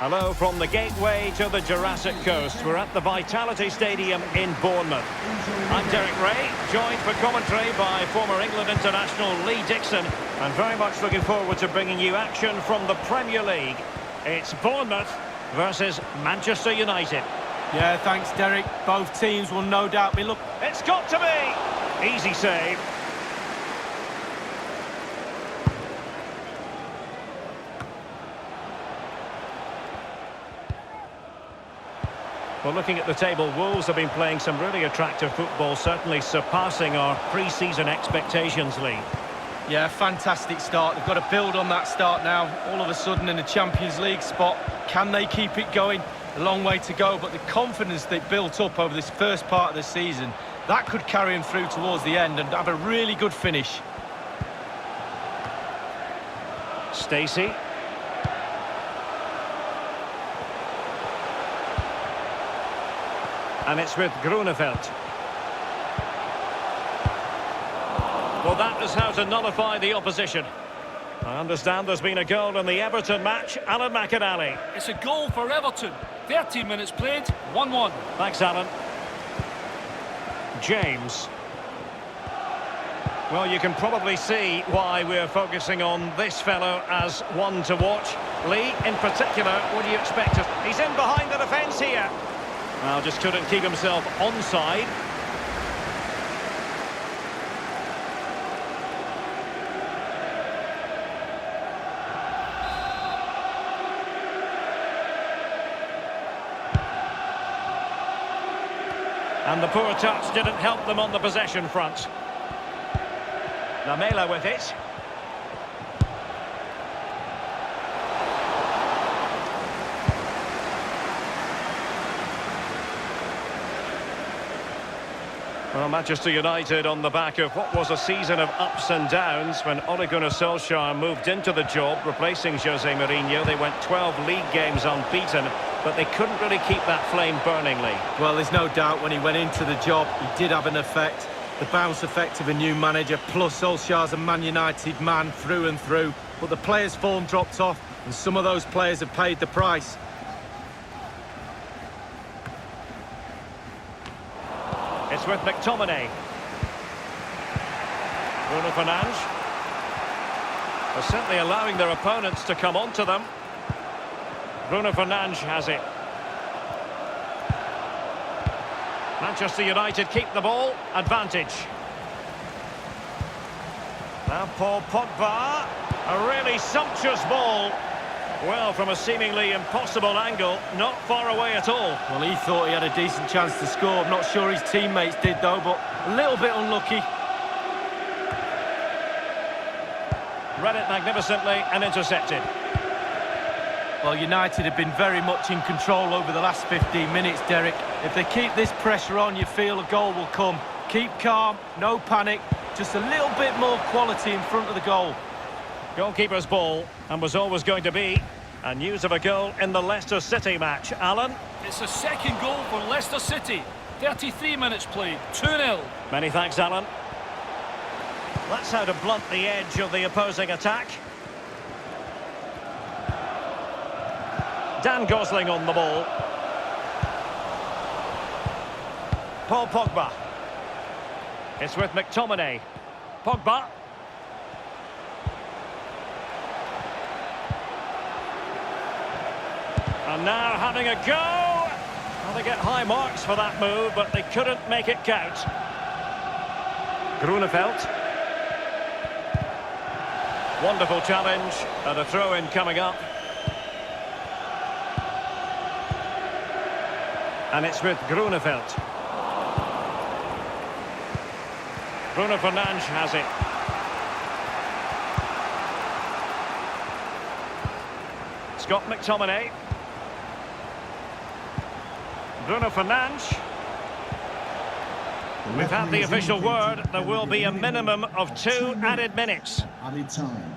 Hello from the gateway to the Jurassic Coast. We're at the Vitality Stadium in Bournemouth. I'm Derek Ray, joined for commentary by former England international Lee Dixon, and very much looking forward to bringing you action from the Premier League. It's Bournemouth versus Manchester United. Yeah, thanks, Derek. Both teams will no doubt be looking. It's got to be! Easy save. Well, looking at the table, Wolves have been playing some really attractive football, certainly surpassing our pre-season expectations, Lee. Yeah, fantastic start. They've got to build on that start now. All of a sudden in the Champions League spot. Can they keep it going? A long way to go, but the confidence they built up over this first part of the season, that could carry them through towards the end and have a really good finish. Stacey. And it's with Grunewald. Well, that is how to nullify the opposition. I understand there's been a goal in the Everton match. Alan McInally. It's a goal for Everton. 13 minutes played, 1-1. Thanks, Alan. James. Well, you can probably see why we're focusing on this fellow as one to watch. Lee, in particular, what do you expect of... He's in behind the defence here. Well, just couldn't keep himself onside. And the poor touch didn't help them on the possession front. Lamela with it. Well, Manchester United on the back of what was a season of ups and downs when Ole Gunnar Solskjaer moved into the job, replacing Jose Mourinho. They went 12 league games unbeaten, but they couldn't really keep that flame burning, Lee. Well, there's no doubt when he went into the job, he did have an effect. The bounce effect of a new manager, plus Solskjaer's a Man United man through and through. But the players' form dropped off, and some of those players have paid the price. It's with McTominay. Bruno Fernandes. They're certainly allowing their opponents to come onto them. Bruno Fernandes has it. Manchester United keep the ball. Advantage. Now Paul Pogba. A really sumptuous ball. Well, from a seemingly impossible angle, not far away at all. Well, he thought he had a decent chance to score. I'm not sure his teammates did, though, but a little bit unlucky. Read it magnificently and intercepted. Well, United have been very much in control over the last 15 minutes, Derek. If they keep this pressure on, you feel a goal will come. Keep calm, no panic, just a little bit more quality in front of the goal. Goalkeeper's ball, and was always going to be. And news of a goal in the Leicester City match. Alan? It's a second goal for Leicester City. 33 minutes played, 2-0. Many thanks, Alan. That's how to blunt the edge of the opposing attack. Dan Gosling on the ball. Paul Pogba. It's with McTominay. Pogba. And now having a go. Well, they get high marks for that move, but they couldn't make it count. Grunewald. Wonderful challenge, and a throw-in coming up. And it's with Grunewald. Bruno Fernandes has it. Scott McTominay. Bruno Fernandes. We've had the official word. There will be a minimum of 2 added minutes. Added time.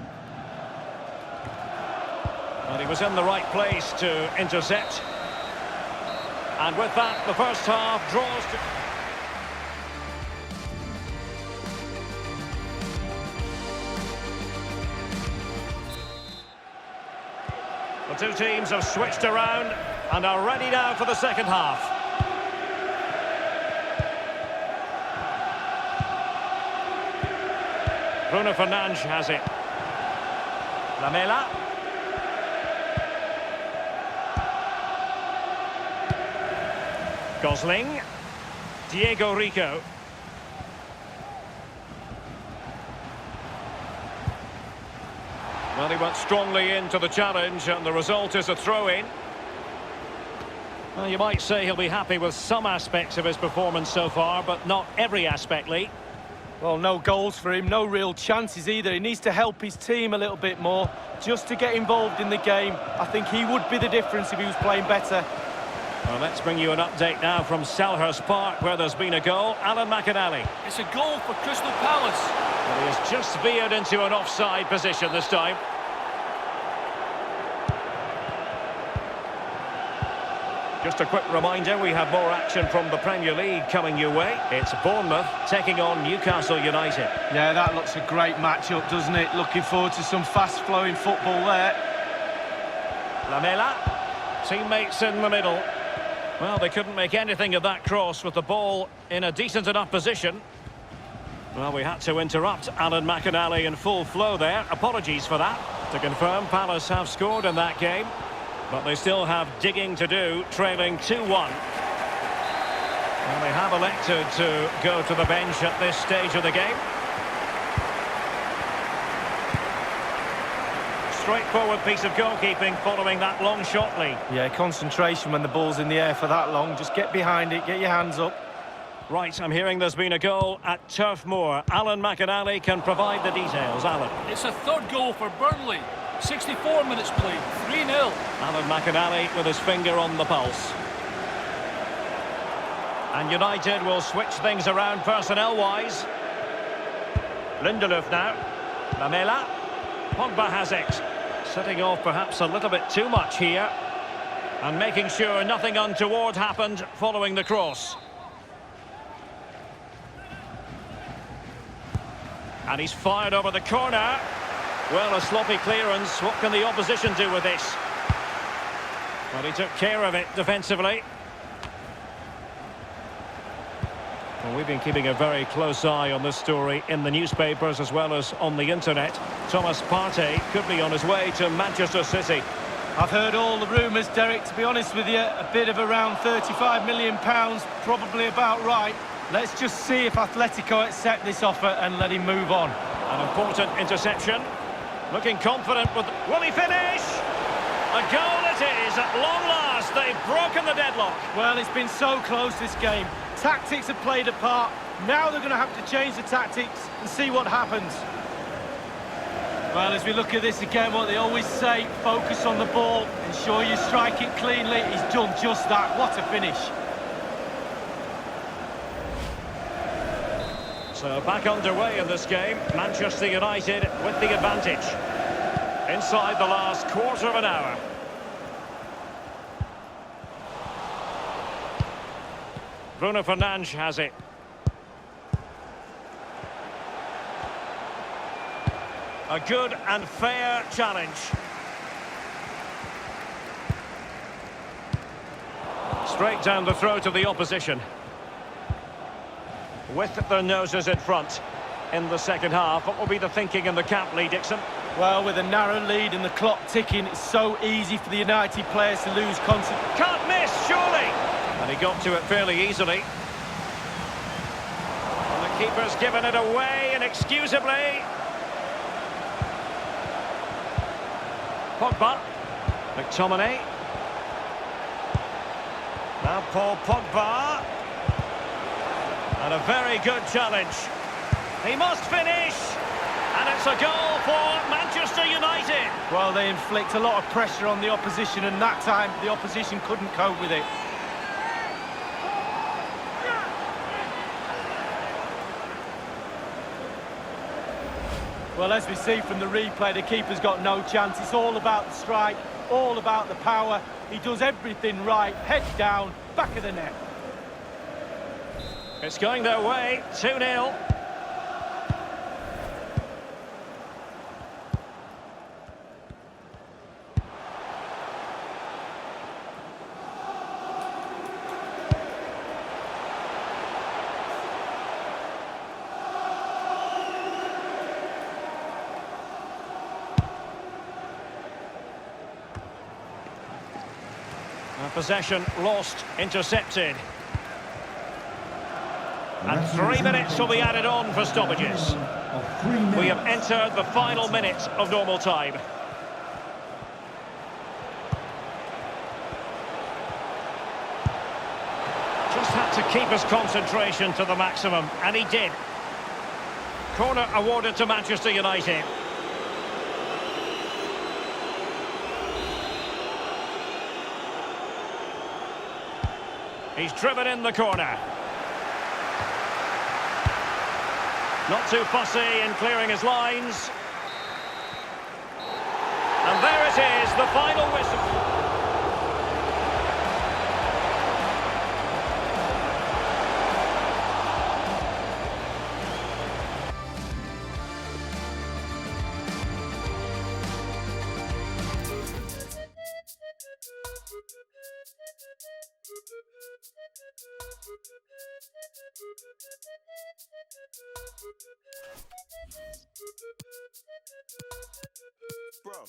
Well, he was in the right place to intercept. And with that, the first half draws to... The two teams have switched around and are ready now for the second half. Bruno Fernandes has it. Lamela. Gosling. Diego Rico. Well, he went strongly into the challenge, and the result is a throw-in. Well, you might say he'll be happy with some aspects of his performance so far, but not every aspect, Lee. Well, no goals for him, no real chances either. He needs to help his team a little bit more, just to get involved in the game. I think he would be the difference if he was playing better. Well, let's bring you an update now from Selhurst Park, where there's been a goal. Alan McInally. It's a goal for Crystal Palace. Well, he has just veered into an offside position this time. Just a quick reminder, we have more action from the Premier League coming your way. It's Bournemouth taking on Newcastle United. Yeah, that looks a great matchup, doesn't it? Looking forward to some fast-flowing football there. Lamela, teammates in the middle. Well, they couldn't make anything of that cross with the ball in a decent enough position. Well, we had to interrupt Alan McInally in full flow there. Apologies for that. To confirm, Palace have scored in that game, but they still have digging to do, trailing 2-1. Well, they have elected to go to the bench at this stage of the game. Straightforward piece of goalkeeping following that long shot, Lee. Yeah, concentration when the ball's in the air for that long. Just get behind it, get your hands up. Right, I'm hearing there's been a goal at Turf Moor. Alan McInally can provide the details. Alan. It's a third goal for Burnley. 64 minutes played, 3-0. Alan McInally with his finger on the pulse. And United will switch things around personnel-wise. Lindelöf now. Lamela. Pogba has it. Setting off perhaps a little bit too much here. And making sure nothing untoward happened following the cross. And he's fired over the corner. Well, a sloppy clearance. What can the opposition do with this? Well, he took care of it defensively. Well, we've been keeping a very close eye on this story in the newspapers as well as on the internet. Thomas Partey could be on his way to Manchester City. I've heard all the rumours, Derek, to be honest with you. A bid of around £35 million, probably about right. Let's just see if Atletico accept this offer and let him move on. An important interception. Looking confident with... Will he finish? A goal it is at long last. They've broken the deadlock. Well, it's been so close, this game. Tactics have played a part. Now they're going to have to change the tactics and see what happens. Well, as we look at this again, what they always say, focus on the ball, ensure you strike it cleanly. He's done just that. What a finish. So back underway in this game. Manchester United with the advantage. Inside the last quarter of an hour. Bruno Fernandes has it. A good and fair challenge. Straight down the throat of the opposition. With their noses in front in the second half. What will be the thinking in the camp, Lee Dixon? Well, with a narrow lead and the clock ticking, it's so easy for the United players to lose concentration. Can't miss, surely! And he got to it fairly easily. And the keeper's given it away inexcusably. Pogba. McTominay. Now Paul Pogba. And a very good challenge. He must finish. And it's a goal for Manchester United. Well, they inflict a lot of pressure on the opposition, and that time the opposition couldn't cope with it. Well, as we see from the replay, the keeper's got no chance. It's all about the strike, all about the power. He does everything right. Head down, back of the net. It's going their way, 2-0. Possession lost, intercepted. And 3 minutes will be added on for stoppages. We have entered the final minute of normal time. Just had to keep his concentration to the maximum, and he did. Corner awarded to Manchester United. He's driven in the corner. Not too fussy in clearing his lines. And there it is, the final whistle. Bro.